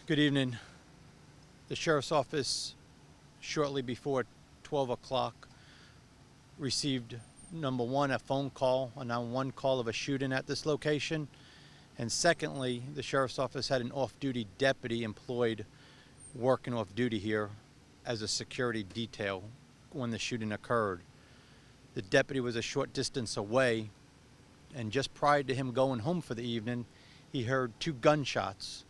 Good evening. The Sheriff's Office, shortly before 12 o'clock, received, number one, a phone call, a 911 call of a shooting at this location. And secondly, the Sheriff's Office had an off-duty deputy employed working off-duty here as a security detail when the shooting occurred. The deputy was a short distance away, and just prior to him going home for the evening, he heard two gunshots.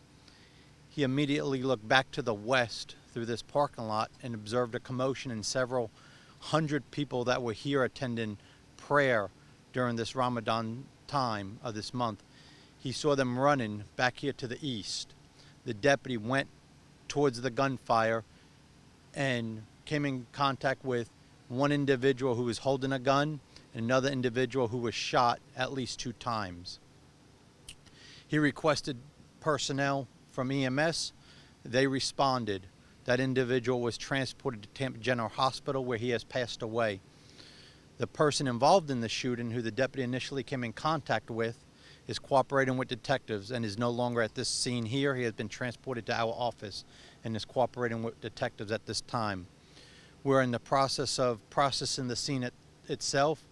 He immediately looked back to the west through this parking lot and observed a commotion and several hundred people that were here attending prayer during this Ramadan time of this month. He saw them running back here to the east. The deputy went towards the gunfire and came in contact with one individual who was holding a gun and another individual who was shot at least 2 times. He requested personnel from EMS. They responded. That individual was transported to Tampa General Hospital, where he has passed away. The person involved in the shooting, who the deputy initially came in contact with, is cooperating with detectives and is no longer at this scene here. He has been transported to our office and is cooperating with detectives at this time. We're in the process of processing the scene itself,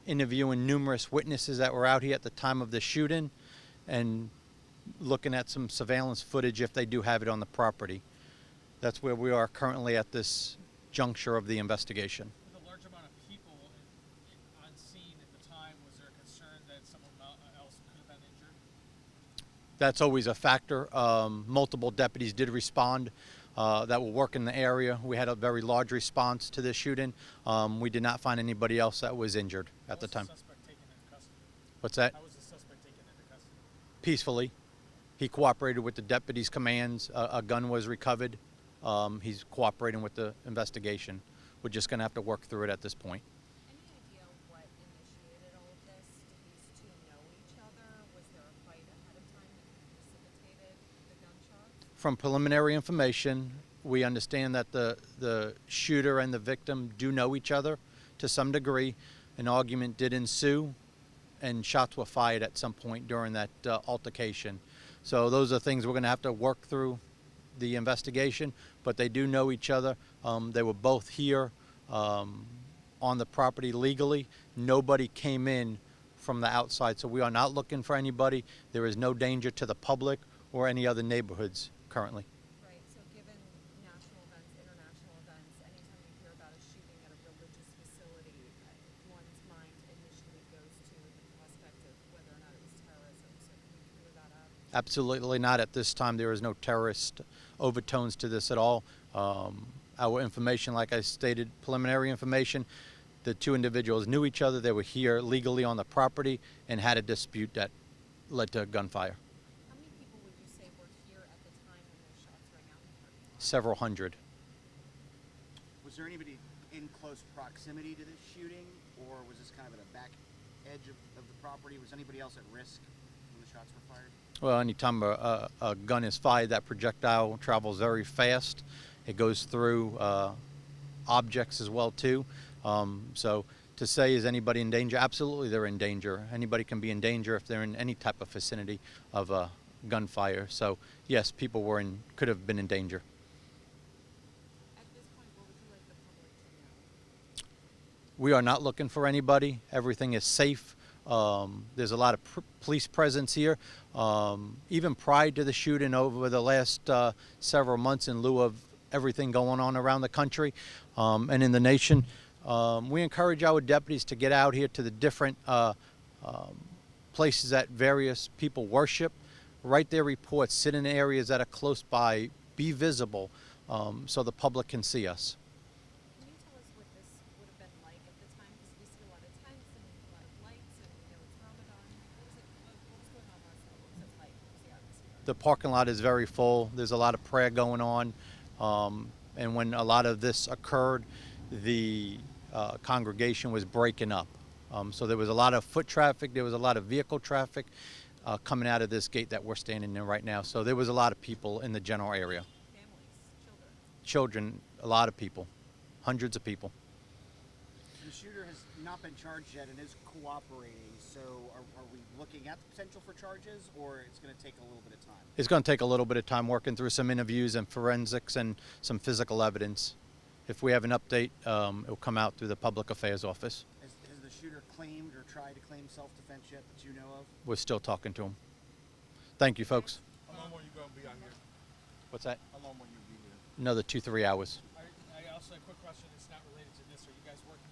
interviewing numerous witnesses that were out here at the time of the shooting, and looking at some surveillance footage if they do have it on the property. That's where we are currently at this juncture of the investigation. With a large amount of people on scene at the time, was there a concern that someone else could have been injured? That's always a factor. Multiple deputies did respond that were working the area. We had a very large response to this shooting. We did not find anybody else that was injured at the time. How was the suspect taken into custody? What's that? How was the suspect taken into custody? Peacefully. He cooperated with the deputy's commands. A gun was recovered. He's cooperating with the investigation. We're just going to have to work through it at this point. Any idea what initiated all of this? Did these two know each other? Was there a fight ahead of time that precipitated the gunshots? From preliminary information, we understand that the shooter and the victim do know each other to some degree. An argument did ensue, and shots were fired at some point during that altercation. So those are things we're going to have to work through the investigation, but they do know each other. They were both here on the property legally. Nobody came in from the outside, so we are not looking for anybody. There is no danger to the public or any other neighborhoods currently. Right, so given national events, international events, anytime you hear about a shooting at a religious facility, one's mind initially goes to the prospect of whether or not it was terrorism. So can you clear that up? Absolutely not at this time. There is no terrorist overtones to this at all. Our information, like I stated, preliminary information, the two individuals knew each other. They were here legally on the property and had a dispute that led to gunfire. How many people would you say were here at the time when those shots rang out in the parking lot? Several hundred. Was there anybody in close proximity to this shooting, or was this kind of at a back edge of the property? Was anybody else at risk when the shots were fired? Well, anytime a gun is fired, that projectile travels very fast. It goes through objects as well too. So to say, is anybody in danger? Absolutely, they're in danger. Anybody can be in danger if they're in any type of vicinity of a gunfire. So yes, people could have been in danger. At this point, what would you like the public to know? We are not looking for anybody. Everything is safe. There's a lot of police presence here. Even prior to the shooting over the last several months, in lieu of everything going on around the country and in the nation, we encourage our deputies to get out here to the different places that various people worship, write their reports, sit in areas that are close by, be visible so the public can see us. Can you tell us what this would have been like at the time? Because we see a lot of tents and a lot of lights, and we know it's Ramadan. What was going on last night? What was it like? What was the atmosphere? The parking lot is very full. There's a lot of prayer going on. And when a lot of this occurred, the congregation was breaking up. So there was a lot of foot traffic. There was a lot of vehicle traffic coming out of this gate that we're standing in right now. So there was a lot of people in the general area. Families, children. Children, a lot of people, hundreds of people. The shooter has not been charged yet and is cooperating, so are we looking at the potential for charges, or it's going to take a little bit of time? It's going to take a little bit of time working through some interviews and forensics and some physical evidence. If we have an update, it will come out through the Public Affairs Office. Has the shooter claimed or tried to claim self-defense yet that you know of? We're still talking to him. Thank you, folks. How long will you gonna be out here? What's that? How long will you be here? Another 2-3 hours. I also have a quick question. It's not related to this. Are you guys working